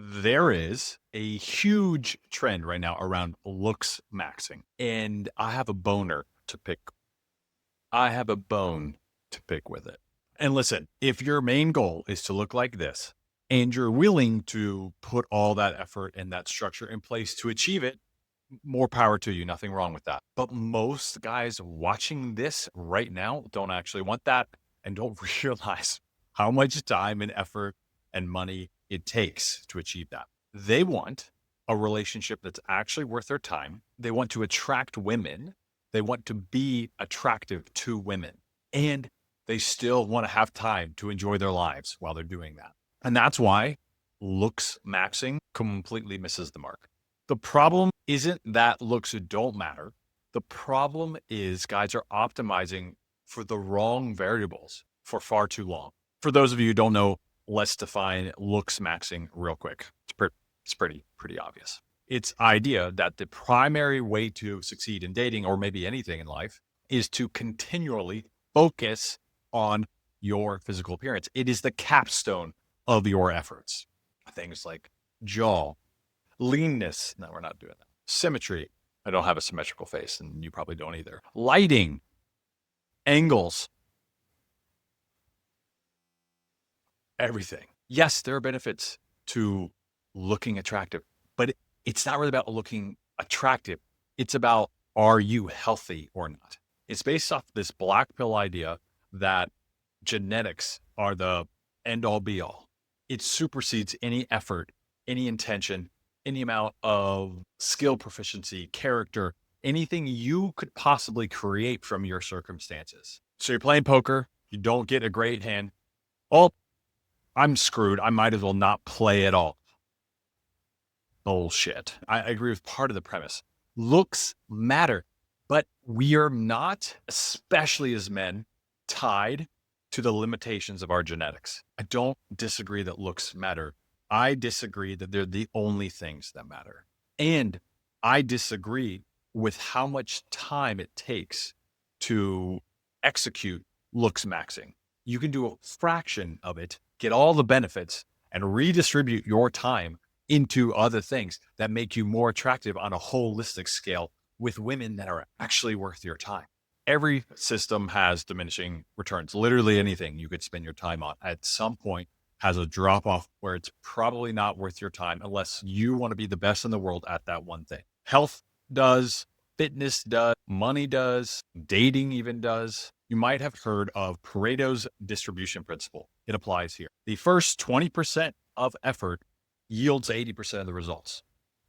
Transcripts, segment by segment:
There is a huge trend right now around looks maxing, and I have a boner to pick. I have a bone to pick with it. And listen, if your main goal is to look like this and you're willing to put all that effort and that structure in place to achieve it, more power to you. Nothing wrong with that. But most guys watching this right now don't actually want that and don't realize how much time and effort and money it takes to achieve that. They want a relationship that's actually worth their time. They want to attract women. They want to be attractive to women. And they still want to have time to enjoy their lives while they're doing that. And that's why looks maxing completely misses the mark. The problem isn't that looks don't matter. The problem is guys are optimizing for the wrong variables for far too long. For those of you who don't know, let's define looks maxing real quick. It's pretty obvious. It's idea that the primary way to succeed in dating, or maybe anything in life, is to continually focus on your physical appearance. It is the capstone of your efforts. Things like jaw, leanness. No, we're not doing that. Symmetry. I don't have a symmetrical face, and you probably don't either. Lighting, angles, everything. Yes, there are benefits to looking attractive, but it's not really about looking attractive. It's about, are you healthy or not? It's based off this Blackpill idea that genetics are the end all be all. It supersedes any effort, any intention, any amount of skill proficiency, character, anything you could possibly create from your circumstances. So you're playing poker, you don't get a great hand. Oh, I'm screwed. I might as well not play at all. Bullshit. I agree with part of the premise. Looks matter, but we are not, especially as men, tied to the limitations of our genetics. I don't disagree that looks matter. I disagree that they're the only things that matter. And I disagree with how much time it takes to execute looks maxing. You can do a fraction of it, get all the benefits, and redistribute your time into other things that make you more attractive on a holistic scale with women that are actually worth your time. Every system has diminishing returns. Literally anything you could spend your time on at some point has a drop off where it's probably not worth your time unless you want to be the best in the world at that one thing. Health does, fitness does, money does, dating even does. You might have heard of Pareto's distribution principle. It applies here. The first 20% of effort yields 80% of the results.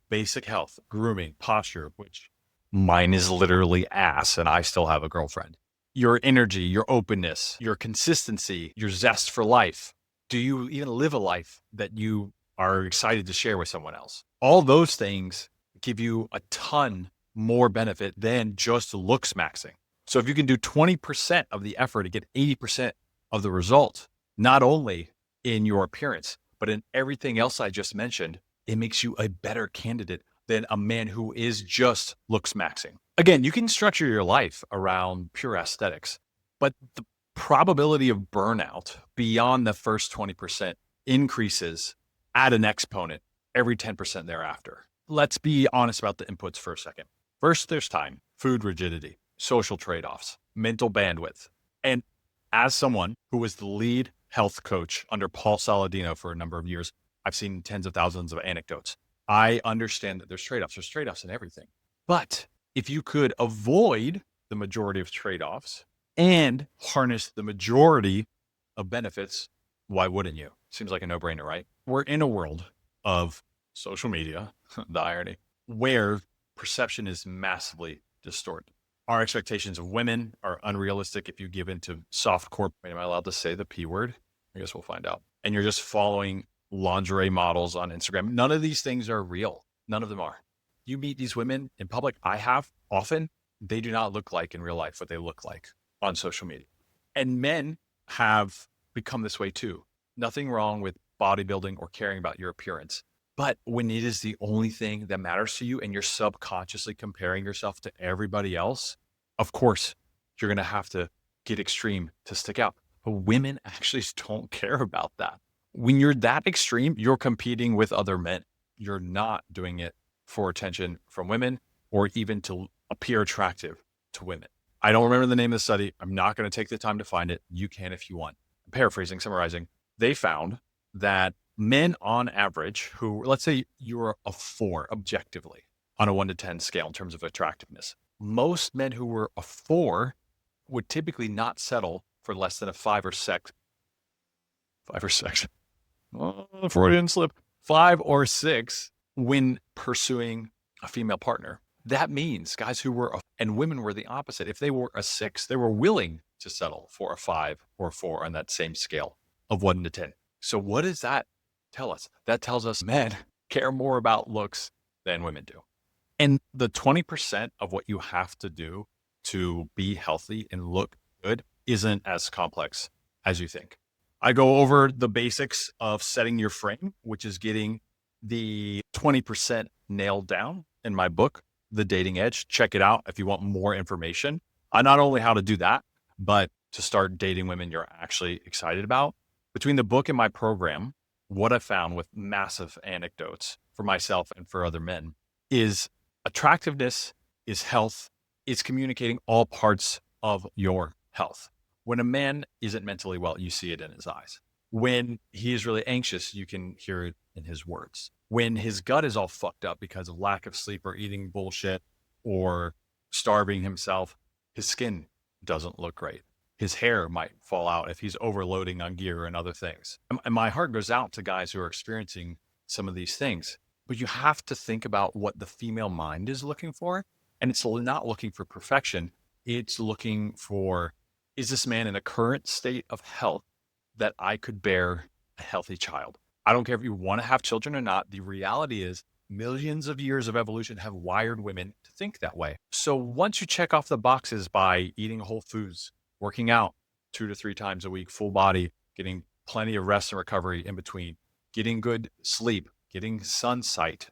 Basic health, grooming, posture, which mine is literally ass and I still have a girlfriend. Your energy, your openness, your consistency, your zest for life. Do you even live a life that you are excited to share with someone else? All those things give you a ton more benefit than just looks maxing. So if you can do 20% of the effort to get 80% of the result, not only in your appearance, but in everything else I just mentioned, it makes you a better candidate than a man who is just looks maxing. Again, you can structure your life around pure aesthetics, but the probability of burnout beyond the first 20% increases at an exponent every 10% thereafter. Let's be honest about the inputs for a second. First, there's time, food rigidity, social trade-offs, mental bandwidth. And as someone who was the lead health coach under Paul Saladino for a number of years, I've seen tens of thousands of anecdotes. I understand that there's trade-offs. There's trade-offs in everything. But if you could avoid the majority of trade-offs and harness the majority of benefits, why wouldn't you? Seems like a no-brainer, right? We're in a world of social media, the irony, where perception is massively distorted. Our expectations of women are unrealistic if you give into soft core. Am I allowed to say the P word? I guess we'll find out. And you're just following lingerie models on Instagram. None of these things are real. None of them are. You meet these women in public. I have often. They do not look like in real life what they look like on social media. And men have become this way too. Nothing wrong with bodybuilding or caring about your appearance. But when it is the only thing that matters to you and you're subconsciously comparing yourself to everybody else, of course, you're going to have to get extreme to stick out. But women actually don't care about that. When you're that extreme, you're competing with other men. You're not doing it for attention from women or even to appear attractive to women. I don't remember the name of the study. I'm not going to take the time to find it. You can if you want. Paraphrasing, summarizing, they found that men on average who, let's say you're a 4 objectively on a 1 to 10 scale in terms of attractiveness, most men who were a 4 would typically not settle for less than a 5 or 6. 5 or 6. Oh, Freudian slip. 5 or 6 when pursuing a female partner. That means guys who were, and women were the opposite. If they were a 6, they were willing to settle for a 5 or 4 on that same scale of 1 to 10. So what does that tell us? That tells us men care more about looks than women do. And the 20% of what you have to do to be healthy and look good isn't as complex as you think. I go over the basics of setting your frame, which is getting the 20% nailed down in my book, The Dating Edge. Check it out if you want more information on not only how to do that, but to start dating women you're actually excited about. Between the book and my program, what I found with massive anecdotes for myself and for other men is attractiveness is health. It's communicating all parts of your health. When a man isn't mentally well, you see it in his eyes. When he is really anxious, you can hear it in his words. When his gut is all fucked up because of lack of sleep or eating bullshit or starving himself, his skin doesn't look great. His hair might fall out if he's overloading on gear and other things. And my heart goes out to guys who are experiencing some of these things. But you have to think about what the female mind is looking for. And it's not looking for perfection. It's looking for, is this man in a current state of health that I could bear a healthy child? I don't care if you want to have children or not. The reality is millions of years of evolution have wired women to think that way. So once you check off the boxes by eating whole foods, working out 2 to 3 times a week, full body, getting plenty of rest and recovery in between, getting good sleep, getting sunsight,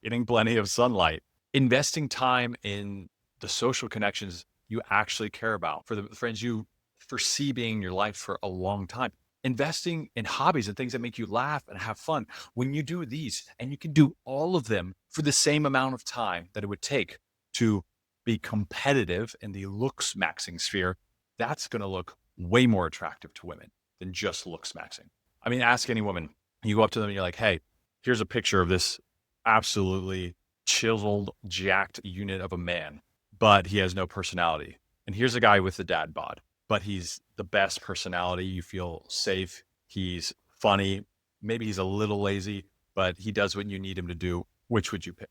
getting plenty of sunlight, investing time in the social connections you actually care about, for the friends you foresee being in your life for a long time, investing in hobbies and things that make you laugh and have fun. When you do these, and you can do all of them for the same amount of time that it would take to be competitive in the Looksmaxing sphere, that's going to look way more attractive to women than just Looksmaxing. I mean, ask any woman. You go up to them and you're like, hey, here's a picture of this absolutely chiseled, jacked unit of a man, but he has no personality. And here's a guy with the dad bod, but he's the best personality. You feel safe. He's funny. Maybe he's a little lazy, but he does what you need him to do. Which would you pick?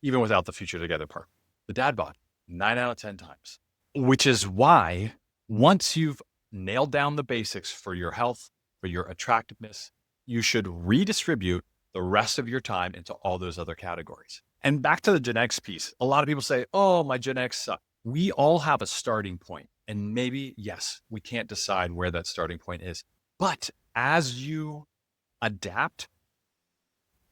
Even without the future together part. The dad bod, 9 out of 10 times. Which is why once you've nailed down the basics for your health, for your attractiveness, you should redistribute the rest of your time into all those other categories. And back to the Gen X piece, a lot of people say, oh, my Gen X suck. We all have a starting point. And maybe, yes, we can't decide where that starting point is. But as you adapt,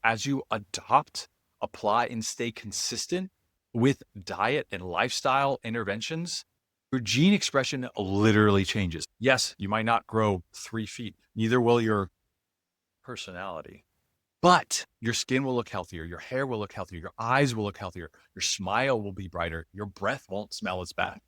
as you adopt, apply, and stay consistent with diet and lifestyle interventions, your gene expression literally changes. Yes, you might not grow 3 feet, neither will your personality, but your skin will look healthier, your hair will look healthier, your eyes will look healthier, your smile will be brighter, your breath won't smell as bad.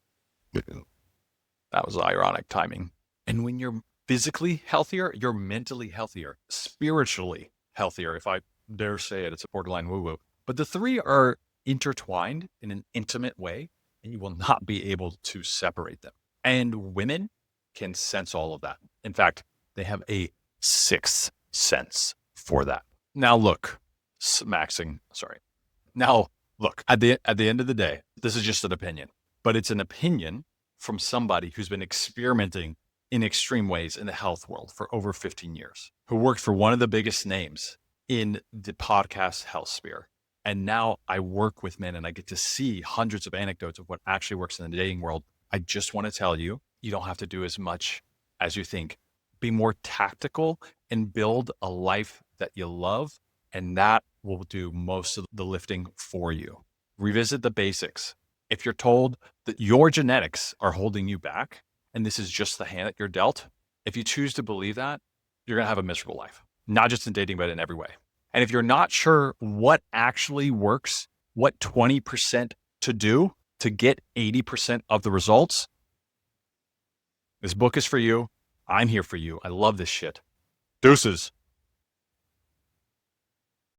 That was ironic timing. And when you're physically healthier, you're mentally healthier, spiritually healthier, if I dare say it. It's a borderline woo-woo. But the 3 are intertwined in an intimate way, and you will not be able to separate them. And women can sense all of that. In fact, they have a 6th sense for that. Now look, Now look, at the end of the day, this is just an opinion, but it's an opinion from somebody who's been experimenting in extreme ways in the health world for over 15 years, who worked for one of the biggest names in the podcast health sphere. And now I work with men and I get to see hundreds of anecdotes of what actually works in the dating world. I just want to tell you, you don't have to do as much as you think. Be more tactical and build a life that you love, and that will do most of the lifting for you. Revisit the basics. If you're told that your genetics are holding you back, and this is just the hand that you're dealt, if you choose to believe that, you're going to have a miserable life, not just in dating, but in every way. And if you're not sure what actually works, what 20% to do to get 80% of the results, this book is for you. I'm here for you. I love this shit. Deuces.